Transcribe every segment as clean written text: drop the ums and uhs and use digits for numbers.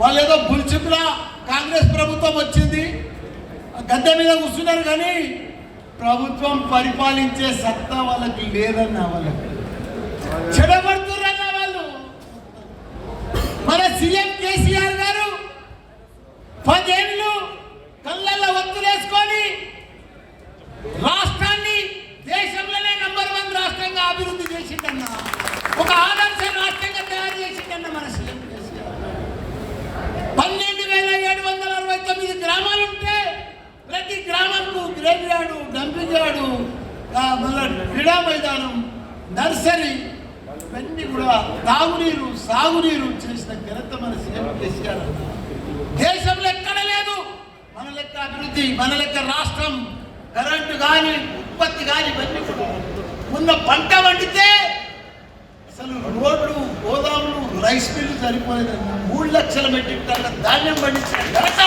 వాళ్ళు ఏదో బుల్చిప్లా కాంగ్రెస్ ప్రభుత్వం వచ్చింది గద్దె మీద కూర్చున్నారు, కానీ ప్రభుత్వం పరిపాలించే సత్తా వాళ్ళకి లేదన్న వాళ్ళకి చెడగొడుతున్నా వాళ్ళు. మన సీఎం కేసీఆర్ గారు 10 ఏళ్ళు కళ్ళల్లో ఒత్తులేసుకొని రాష్ట్రాన్ని దేశంలోనే నంబర్ 1 రాష్ట్రంగా అభివృద్ధి చేసిందన్న, ఒక ఆదర్శ రాష్ట్రంగా తయారు చేసిందన్న మన సీఎం కేసీఆర్. 12,769 గ్రామాలు ఉంటే ప్రతి గ్రామంకు గ్రేవ్ యార్డు, డంపింగ్ యార్డు, మళ్ళీ క్రీడా మైదానం, నర్సరీ, ఇవన్నీ కూడా తాగునీరు సాగునీరు చేసిన ఘనత మన సీఎం కేసీఆర్. దేశంలో ఎక్కడ లేదు మన లెక్క అభివృద్ధి, మన లెక్క రాష్ట్రం. కరెంటు కానీ ఉత్పత్తి కానీ ఇవన్నీ కూడా ఉన్న పంట వండితే అసలు రోడ్లు, గోదాములు, రైస్ మిల్లు సరిపోలేదన్న 3 లక్షల మెట్రిక్ టన్నుల ధాన్యం పండించిన ఘనత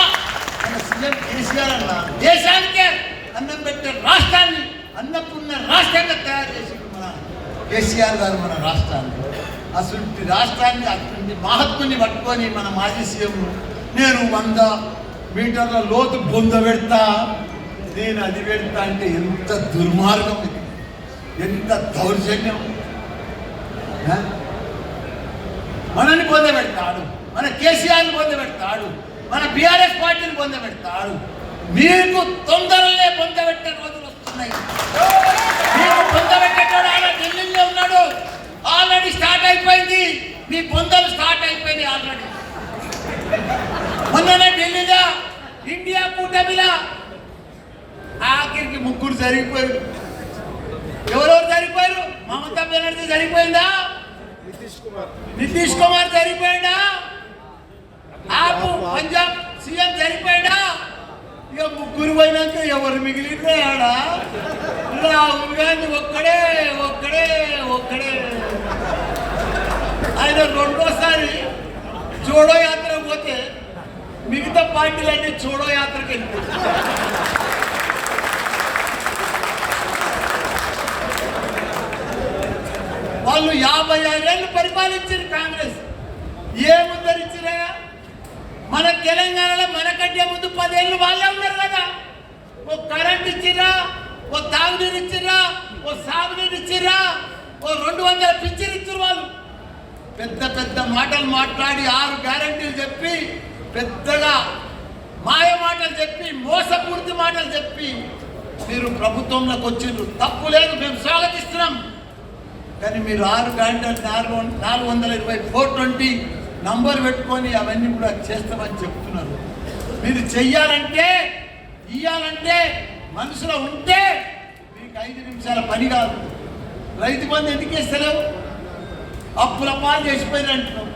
మన సీఎం కేసీఆర్ అన్న. దేశానికే అన్నం పెట్టే రాష్ట్రాన్ని అన్నపూర్ణ రాష్ట్రంగా తయారు చేసింది మన కేసీఆర్ గారు మన రాష్ట్రాన్ని. అసలు రాష్ట్రాన్ని అటువంటి మహత్తుని పట్టుకొని మన మాజీ సీఎం నేను 100 మీటర్ల లోతు బొంద పెడతా, నేను అది పెడతా అంటే ఎంత దుర్మార్గం ఇది, ఎంత దౌర్జన్యం. మనని పొందబెడతాడు, మన కేసీఆర్ని పొందబెడతాడు, మన బీఆర్ఎస్ పార్టీని పొందబెడతాడు. మీకు తొందరలే పొందబెట్టే రోజులు వస్తున్నాయి. మీకు పొందబెట్టేటోడు ఆయన ఢిల్లీలో ఉన్నాడు, ఆల్రెడీ స్టార్ట్ అయిపోయింది. మీ పొందలు స్టార్ట్ అయిపోయింది ఆల్రెడీ. మొన్ననే ఢిల్లీలో ఇండియా కూటమిలా ఆఖరికి 3 జరిగిపోయారు. ఎవరెవరు జరిగిపోయారు? మమతా బెనర్జీ జరిగిపోయిందా? నితీష్ కుమార్ జరిగిపోయిందా? ఆపు పంజాబ్ సీఎం జరిగిపోయిందా? ఇక 3 పోయినాక ఎవరు మిగిలిందే ఆడ? రాహుల్ గాంధీ ఒక్కడే ఒక్కడే ఒక్కడే. ఆయన 2వ జోడో యాత్ర పోతే మిగతా పార్టీలన్నీ జోడో యాత్రకి వెళ్ళిపోయి వాళ్ళు 56 ఏళ్ళు పరిపాలించారు కాంగ్రెస్. ఏముద్దరిచ్చిరా? మన తెలంగాణలో మనకంటే ముందు 10 ఏళ్ళు వాళ్ళే ఉన్నారు కదా. ఓ కరెంట్ ఇచ్చిరా, ఓ తాగునీరు ఇచ్చిరా, ఓ సాగునీరు ఇచ్చిరా, ఓ 200 పింఛన్ ఇచ్చారు. వాళ్ళు పెద్ద పెద్ద మాటలు మాట్లాడి 6 గ్యారంటీలు చెప్పి పెద్దగా మాయ మాటలు చెప్పి మోసపూర్తి మాటలు చెప్పి మీరు ప్రభుత్వంలోకి వచ్చిండ్రు. తప్పు లేదు, మేము స్వాగతిస్తున్నాం. కానీ మీరు 6 గ్యారంటీలు 420 420 నంబర్ పెట్టుకొని అవన్నీ కూడా చేస్తామని చెప్తున్నారు. మీరు చెయ్యాలంటే ఇయ్యాలంటే మనసులో ఉంటే మీకు 5 నిమిషాల పని కాదు. రైతు బంధు ఎందుకు ఇస్తలేవు? అప్పుల పాలు చేసిపోయిన అంటున్నావు.